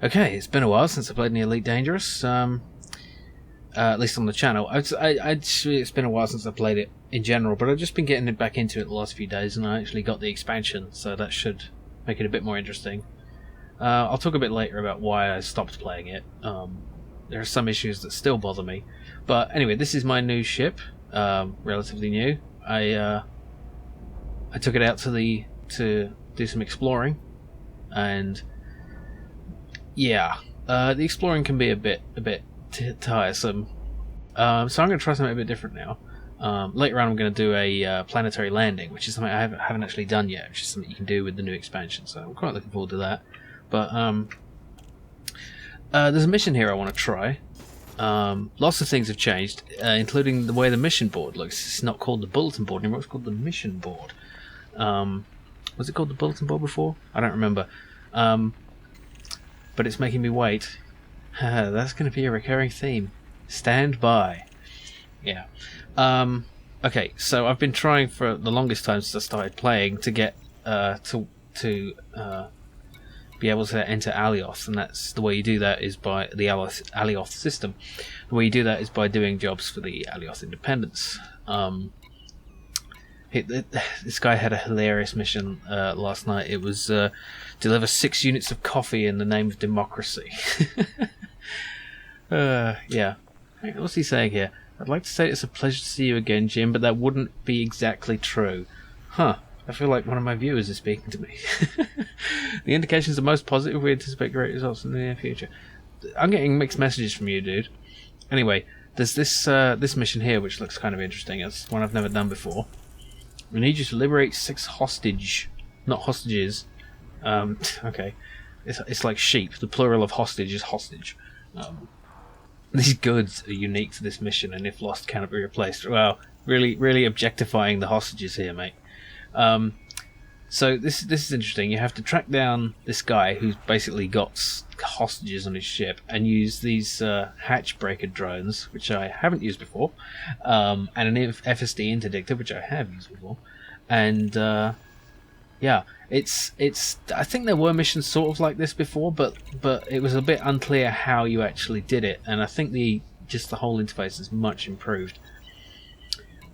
Okay, it's been a while since I played any Elite Dangerous, at least on the channel. It's been a while since I played it in general, but I've just been getting back into it the last few days, and I actually got the expansion, so that should make it a bit more interesting. I'll talk a bit later about why I stopped playing it. There are some issues that still bother me, but anyway, this is my new ship, relatively new. I took it out to do some exploring, and yeah, the exploring can be a bit tiresome. So I'm going to try something a bit different now. Later on, I'm going to do a planetary landing, which is something I haven't actually done yet, which is something you can do with the new expansion. So I'm quite looking forward to that. But there's a mission here I want to try. Lots of things have changed, including the way the mission board looks. It's not called the bulletin board anymore. It's called the mission board. Was it called the bulletin board before? I don't remember. But it's making me wait. That's going to be a recurring theme. Stand by. Yeah. Okay, so I've been trying for the longest time since I started playing to get to be able to enter Alioth, and that's the way you do that is by the Alioth system. The way you do that is by doing jobs for the Alioth Independence. This guy had a hilarious mission last night. It was deliver 6 units of coffee in the name of democracy. Yeah. What's he saying here? I'd like to say it's a pleasure to see you again, Jim, but that wouldn't be exactly true. Huh. I feel like one of my viewers is speaking to me. The indications are most positive. We anticipate great results in the near future. I'm getting mixed messages from you, dude. Anyway, there's this mission here, which looks kind of interesting. It's one I've never done before. We need you to liberate 6 not hostages. Okay. It's like sheep. The plural of hostage is hostage. These goods are unique to this mission, and if lost, cannot be replaced. Well, really objectifying the hostages here, mate. So this is interesting. You have to track down this guy who's basically got hostages on his ship, and use these hatch breaker drones, which I haven't used before, and an FSD interdictor, which I have used before, and yeah, it's. I think there were missions sort of like this before, but it was a bit unclear how you actually did it, and I think the whole interface is much improved.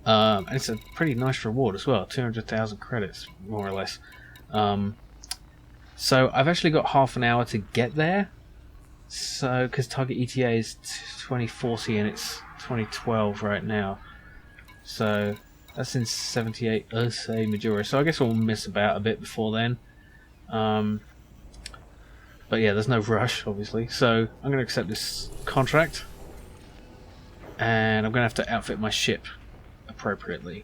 And it's a pretty nice reward as well, 200,000 credits, more or less. So I've actually got half an hour to get there. So, because target ETA is 2040 and it's 2012 right now. So that's in 78 Ursa Majora. So I guess we'll miss about a bit before then. But yeah, there's no rush, obviously. So I'm going to accept this contract. And I'm going to have to outfit my ship appropriately.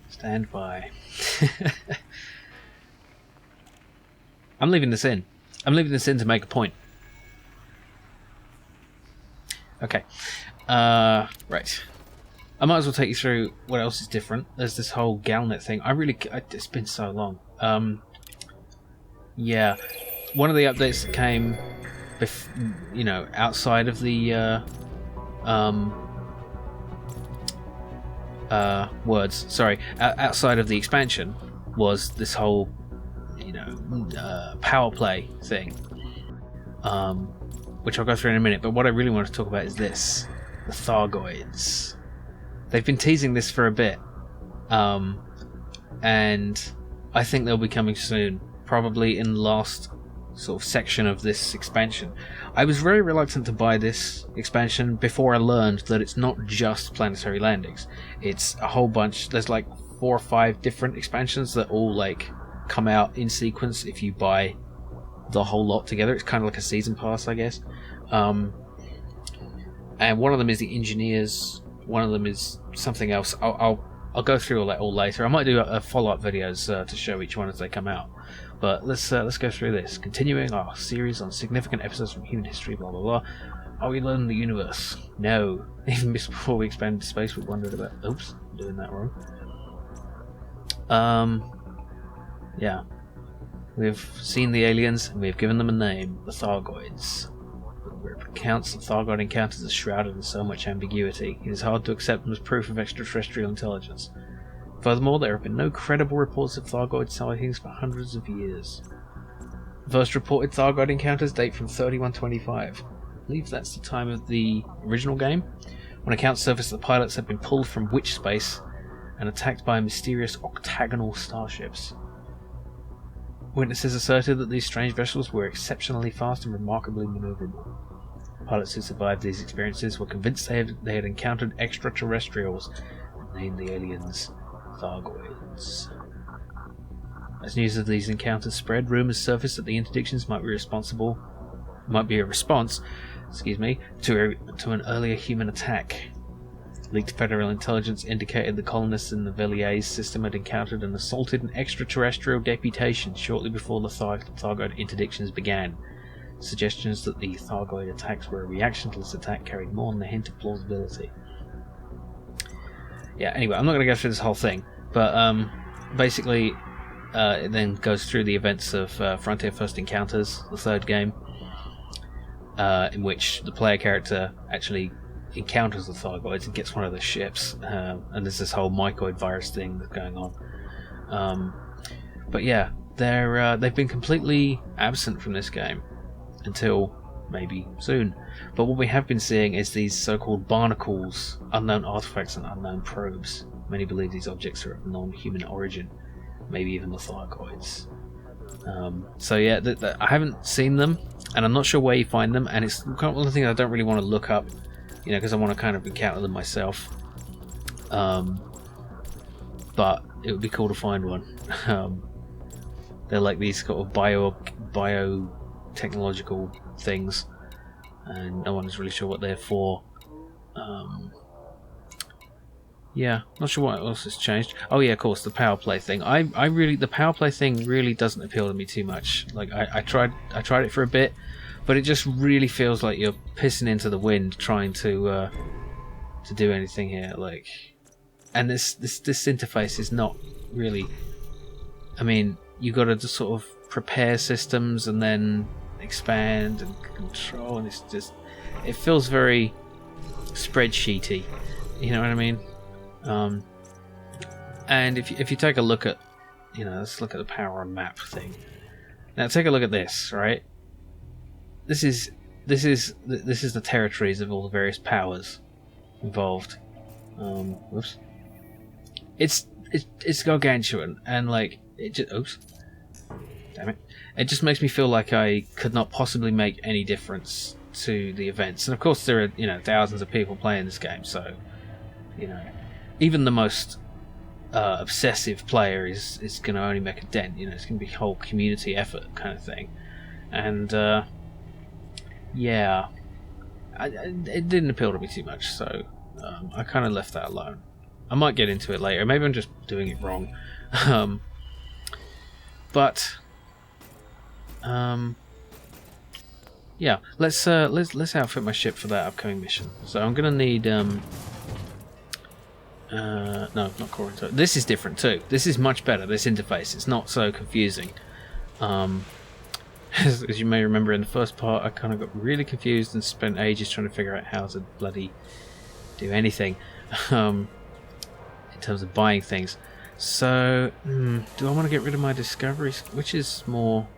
Stand by. I'm leaving this in. I'm leaving this in to make a point. Okay. Right. I might as well take you through what else is different. There's this whole Galnet thing. It's been so long. Yeah. One of the updates that came, outside of the outside of the expansion was this whole power play thing, which I'll go through in a minute, but what I really want to talk about is this, the Thargoids. They've been teasing this for a bit, and I think they'll be coming soon, probably in the last sort of section of this expansion. I was very reluctant to buy this expansion before I learned that it's not just planetary landings. It's a whole bunch. There's like 4 or 5 different expansions that all like come out in sequence if you buy the whole lot together. It's kind of like a season pass, I guess. And one of them is the engineers. One of them is something else. I'll go through all that all later. I might do a follow-up videos to show each one as they come out. But let's go through this. Continuing our series on significant episodes from human history, blah blah blah. Are we learning the universe? No. Even before we expanded to space, we wondered about. Oops, I'm doing that wrong. Yeah. We've seen the aliens, and we've given them a name, the Thargoids. Accounts of Thargoid encounters are shrouded in so much ambiguity, it is hard to accept them as proof of extraterrestrial intelligence. Furthermore, there have been no credible reports of Thargoid sightings for hundreds of years. First reported Thargoid encounters date from 3125. I believe that's the time of the original game, when accounts surfaced that the pilots had been pulled from witch space and attacked by mysterious octagonal starships. Witnesses asserted that these strange vessels were exceptionally fast and remarkably maneuverable. Pilots who survived these experiences were convinced they had encountered extraterrestrials and named the aliens Thargoids. As news of these encounters spread, rumours surfaced that the interdictions might be a response, to an earlier human attack. Leaked federal intelligence indicated the colonists in the Velier system had encountered and assaulted an extraterrestrial deputation shortly before the Thargoid interdictions began. Suggestions that the Thargoid attacks were a reaction to this attack carried more than a hint of plausibility. Yeah, anyway, I'm not going to go through this whole thing, but basically it then goes through the events of Frontier First Encounters, the third game, in which the player character actually encounters the Thargoids and gets one of the ships, and there's this whole mycoid virus thing that's going on. But yeah, they've been completely absent from this game until maybe soon. But what we have been seeing is these so-called barnacles, unknown artifacts and unknown probes. Many believe these objects are of non-human origin, maybe even the Thargoids. So yeah, I haven't seen them, and I'm not sure where you find them, and it's kind of one of the things I don't really want to look up, because I want to kind of encounter them myself. But it would be cool to find one. They're like these sort of biotechnological things, and no one is really sure what they're for. Yeah, not sure what else has changed. Oh yeah, of course, the power play thing. The power play thing really doesn't appeal to me too much. Like I tried it for a bit, but it just really feels like you're pissing into the wind trying to do anything here. Like, and this interface is not really. I mean, you got to just sort of prepare systems and then expand and control, and it feels very spreadsheety. You know what I mean? And if you take a look at, let's look at the power on map thing. Now take a look at this, right? This is the territories of all the various powers involved. Whoops. It's gargantuan, and like it just damn it. It just makes me feel like I could not possibly make any difference to the events. And of course there are, thousands of people playing this game, so even the most obsessive player is going to only make a dent. It's going to be a whole community effort kind of thing. And yeah, it didn't appeal to me too much, so I kind of left that alone. I might get into it later. Maybe I'm just doing it wrong. But yeah, let's outfit my ship for that upcoming mission. So I'm going to need no, not core. This is different too. This is much better. This interface. It's not so confusing. As you may remember in the first part, I kind of got really confused and spent ages trying to figure out how to bloody do anything in terms of buying things. So, do I want to get rid of my discoveries? Which is more...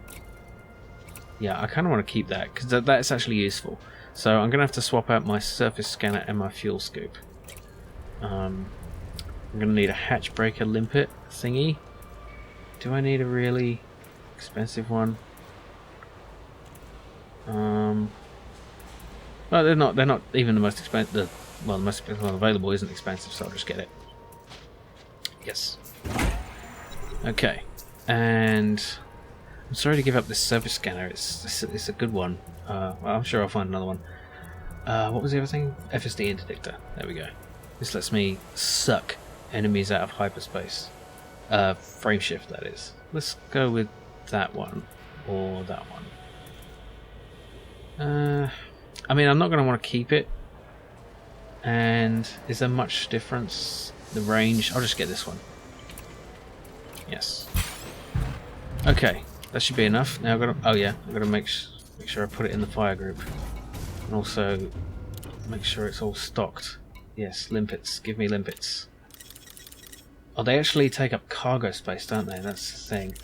Yeah, I kind of want to keep that, because that's actually useful. So I'm going to have to swap out my surface scanner and my fuel scoop. I'm going to need a hatch breaker limpet thingy. Do I need a really expensive one? Well, they're not even the most expensive. Well, the most expensive one available isn't expensive, so I'll just get it. Yes. Okay. And I'm sorry to give up this surface scanner. It's a good one. Well, I'm sure I'll find another one. What was the other thing? FSD interdictor. There we go. This lets me suck enemies out of hyperspace. Frame shift, that is. Let's go with that one or that one. I mean, I'm not going to want to keep it. And is there much difference? The range? I'll just get this one. Yes. Okay, that should be enough. Now I've got to. Oh yeah, I've got to make sure I put it in the fire group, and also make sure it's all stocked. Yes, limpets. Give me limpets. Oh, they actually take up cargo space, don't they? That's the thing.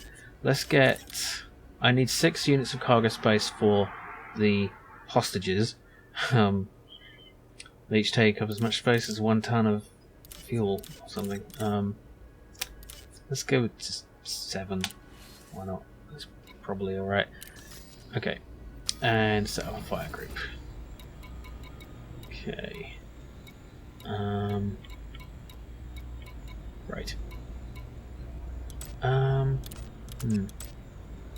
Let's get... I need 6 units of cargo space for the hostages. They each take up as much space as 1 ton of fuel or something. Let's go with just 7. Why not? That's probably alright. Okay. And set up a fire group. Okay. Right.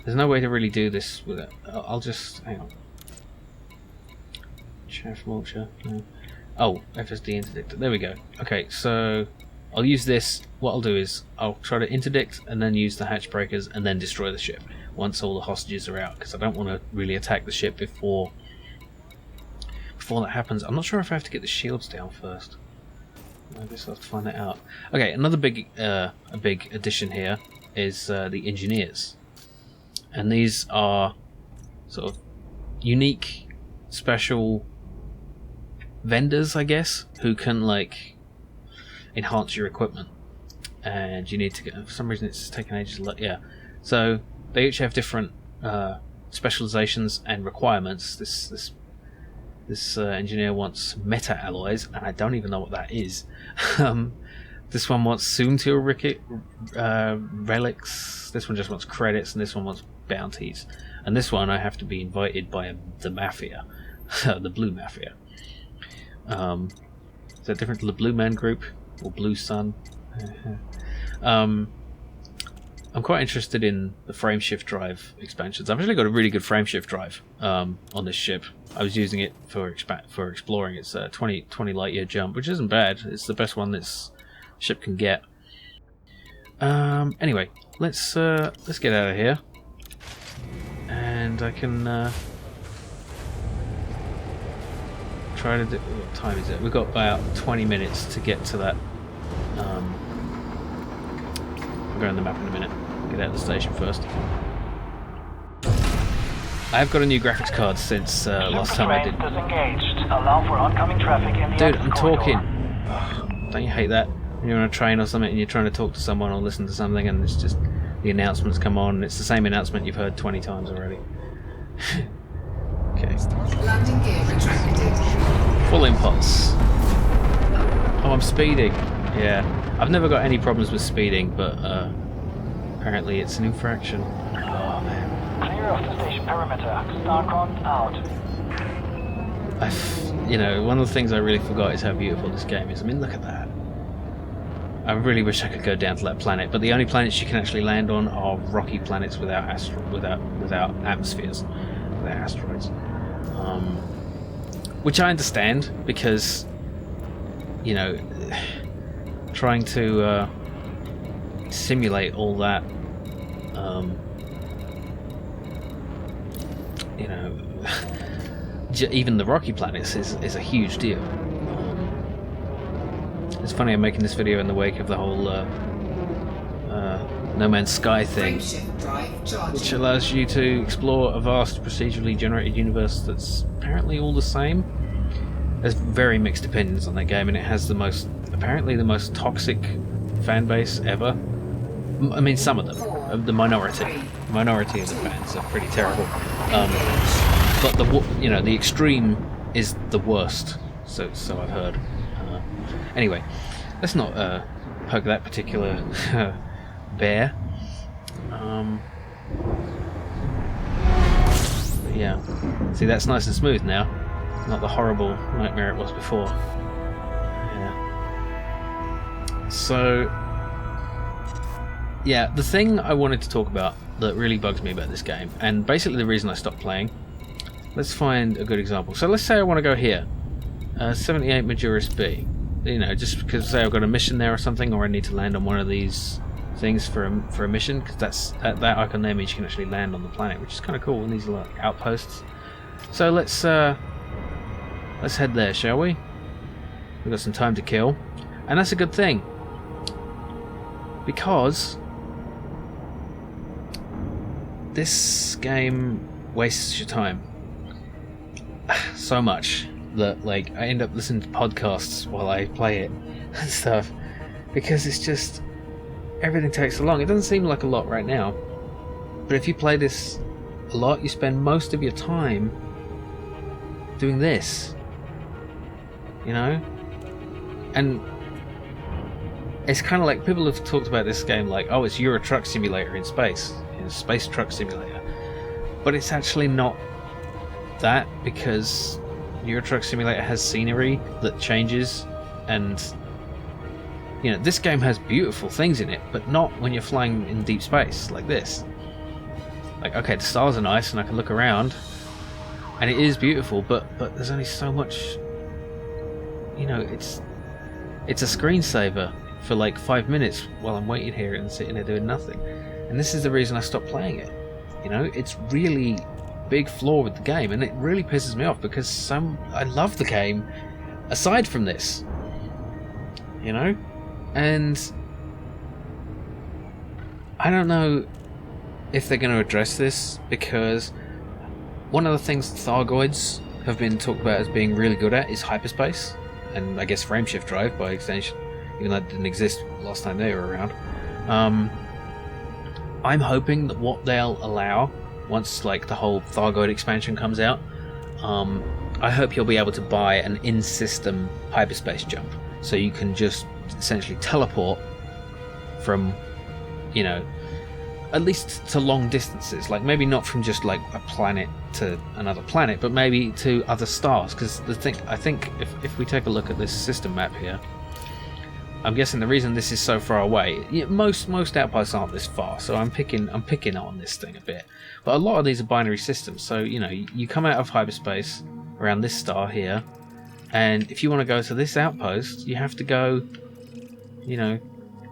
There's no way to really do this with it. I'll just hang on. Chaff mulcher. No. Oh, FSD interdict. There we go. Okay, so I'll use this. What I'll do is I'll try to interdict and then use the hatch breakers and then destroy the ship once all the hostages are out, because I don't want to really attack the ship before that happens. I'm not sure if I have to get the shields down first. I guess I'll have to find that out. Okay, another big addition here is the engineers, and these are sort of unique, special vendors, I guess, who can like enhance your equipment. And you need to get. For some reason, it's taking ages to look. Yeah, so they each have different specializations and requirements. This engineer wants meta alloys, and I don't even know what that is. This one wants soon-till relics. This one just wants credits, and this one wants bounties. And this one I have to be invited by the Mafia, the Blue Mafia. Is that different to the Blue Man Group or Blue Sun? I'm quite interested in the frameshift drive expansions. I've actually got a really good frameshift drive on this ship. I was using it for exploring. It's a 20 light year jump, which isn't bad. It's the best one this ship can get. Anyway, let's get out of here, and I can try to do. What time is it? We've got about 20 minutes to get to that. I'll go on the map in a minute. Get out of the station first. I've got a new graphics card since last time I did. Allow for oncoming traffic in the Dude, I'm talking. Ugh, don't you hate that? When you're on a train or something and you're trying to talk to someone or listen to something and it's just the announcements come on and it's the same announcement you've heard 20 times already. Okay. Landing gear retracted. Full impulse. Oh, I'm speeding. Yeah. I've never got any problems with speeding, but apparently it's an infraction. Oh man. Clear of the station perimeter. Starcon out. You know, one of the things I really forgot is how beautiful this game is. I mean, look at that. I really wish I could go down to that planet, but the only planets you can actually land on are rocky planets without atmospheres, without asteroids. Which I understand, because, you know, trying to simulate all that, you know, even the rocky planets is a huge deal. It's funny, I'm making this video in the wake of the whole No Man's Sky thing, which allows you to explore a vast procedurally generated universe that's apparently all the same. There's very mixed opinions on that game, and it has apparently the most toxic fan base ever. I mean, some of them, the minority of the fans are pretty terrible. But the extreme is the worst. So I've heard. Anyway, let's not poke that particular bear. But yeah, see, that's nice and smooth now, not the horrible nightmare it was before. Yeah. So, yeah, the thing I wanted to talk about that really bugs me about this game, and basically the reason I stopped playing. Let's find a good example. So let's say I want to go here, 78 Majoris B. You know, just because say I've got a mission there or something, or I need to land on one of these things for a mission, because that icon there means you can actually land on the planet, which is kind of cool. And these are like outposts. So let's head there, shall we? We've got some time to kill, and that's a good thing, because this game wastes your time so much that, like, I end up listening to podcasts while I play it and stuff, because it's just everything takes so long. It doesn't seem like a lot right now, but if you play this a lot. You spend most of your time doing this, you know? And it's kind of like, people have talked about this game like, oh, it's Euro Truck Simulator in space, Space Truck Simulator. But it's actually not that, because Euro Truck Simulator has scenery that changes, and you know, this game has beautiful things in it, but not when you're flying in deep space like this. Like, okay, the stars are nice and I can look around and it is beautiful, but there's only so much, you know, it's a screensaver for like 5 minutes while I'm waiting here and sitting there doing nothing. And this is the reason I stopped playing it. You know, it's really big flaw with the game, and it really pisses me off, because I love the game aside from this, you know. And I don't know if they're going to address this, because one of the things Thargoids have been talked about as being really good at is hyperspace, and I guess frameshift drive by extension, even though it didn't exist last time they were around. I'm hoping that what they'll allow once like the whole Thargoid expansion comes out, I hope you'll be able to buy an in-system hyperspace jump, so you can just essentially teleport from, you know, at least to long distances. Like, maybe not from just like a planet to another planet, but maybe to other stars. Because I think if we take a look at this system map here, I'm guessing the reason this is so far away, most outposts aren't this far, so I'm picking on this thing a bit. But a lot of these are binary systems, so you know, you come out of hyperspace around this star here, and if you want to go to this outpost, you have to go, you know,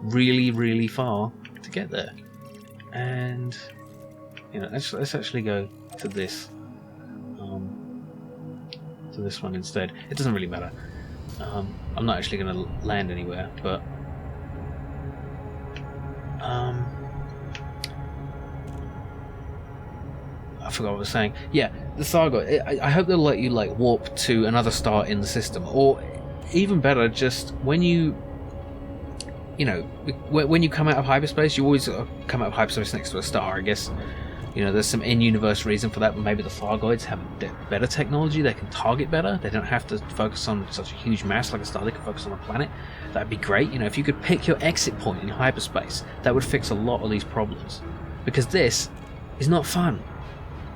really, really far to get there. And you know, let's actually go to this one instead. It doesn't really matter. I'm not actually going to land anywhere, but I forgot what I was saying. Yeah, the Thargoid. I hope they'll let you like warp to another star in the system, or even better, just when you know, when you come out of hyperspace, you always come out of hyperspace next to a star. I guess, you know, there's some in-universe reason for that, but maybe the Thargoids have better technology. They can target better. They don't have to focus on such a huge mass like a star. They can focus on a planet. That'd be great. You know, if you could pick your exit point in hyperspace, that would fix a lot of these problems. Because this is not fun,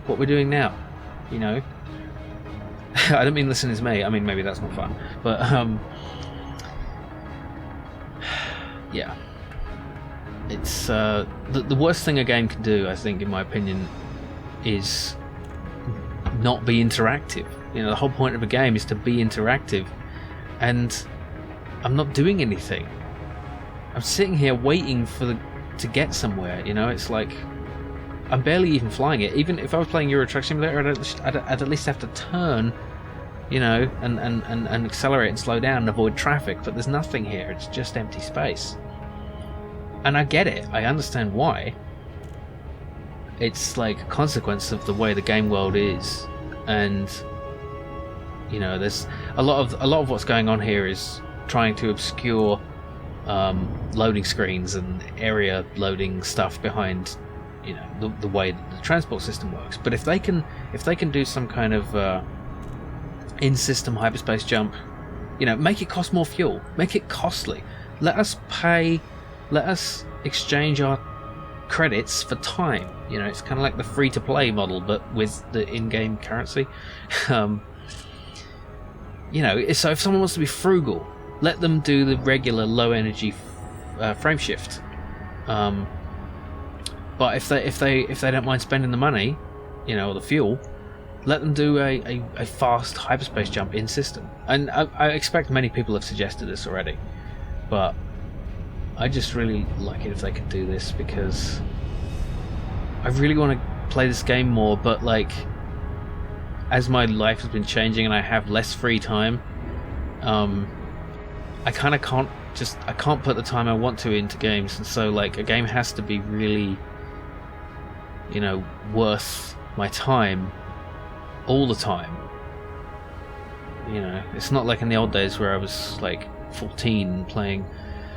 what we're doing now, you know. I don't mean listen to me. I mean, maybe that's not fun. But, yeah. It's the worst thing a game can do, I think, in my opinion, is not be interactive. You know, the whole point of a game is to be interactive, and I'm not doing anything. I'm sitting here waiting to get somewhere. You know, it's like I'm barely even flying it. Even if I was playing Euro Truck Simulator, I'd at least have to turn, you know, and accelerate and slow down and avoid traffic. But there's nothing here. It's just empty space. And I get it. I understand why. It's like a consequence of the way the game world is, and you know, there's a lot of what's going on here is trying to obscure loading screens and area loading stuff behind, you know, the way that the transport system works. But if they can do some kind of in-system hyperspace jump, you know, make it cost more fuel, make it costly. Let us exchange our credits for time. You know, it's kind of like the free-to-play model, but with the in-game currency. You know, so if someone wants to be frugal, let them do the regular low-energy frame shift. But if they don't mind spending the money, you know, or the fuel, let them do a fast hyperspace jump in system. And I expect many people have suggested this already, but I just really like it if they could do this, because I really want to play this game more, but like, as my life has been changing and I have less free time, I kind of can't put the time I want to into games, and so like a game has to be really, you know, worth my time all the time. You know, it's not like in the old days where I was like 14 playing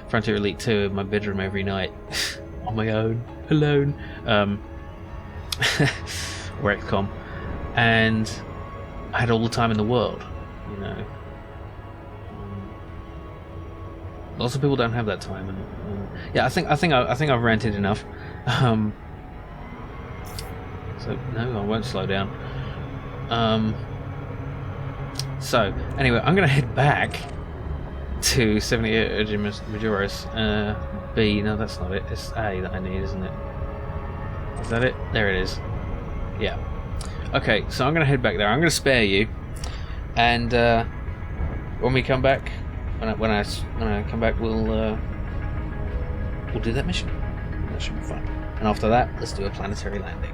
Frontier Elite 2 in my bedroom every night on my own, alone. or XCOM, and I had all the time in the world, you know. Lots of people don't have that time, and yeah, I think I've ranted enough. So no, I won't slow down. So anyway, I'm gonna head back to 78 Urgent Majoris. B, no, that's not it. It's A that I need, isn't it? Is that it? There it is. Yeah. Okay, so I'm gonna head back there. I'm gonna spare you, and when we come back, when I come back, we'll do that mission. That should be fun. And after that, let's do a planetary landing.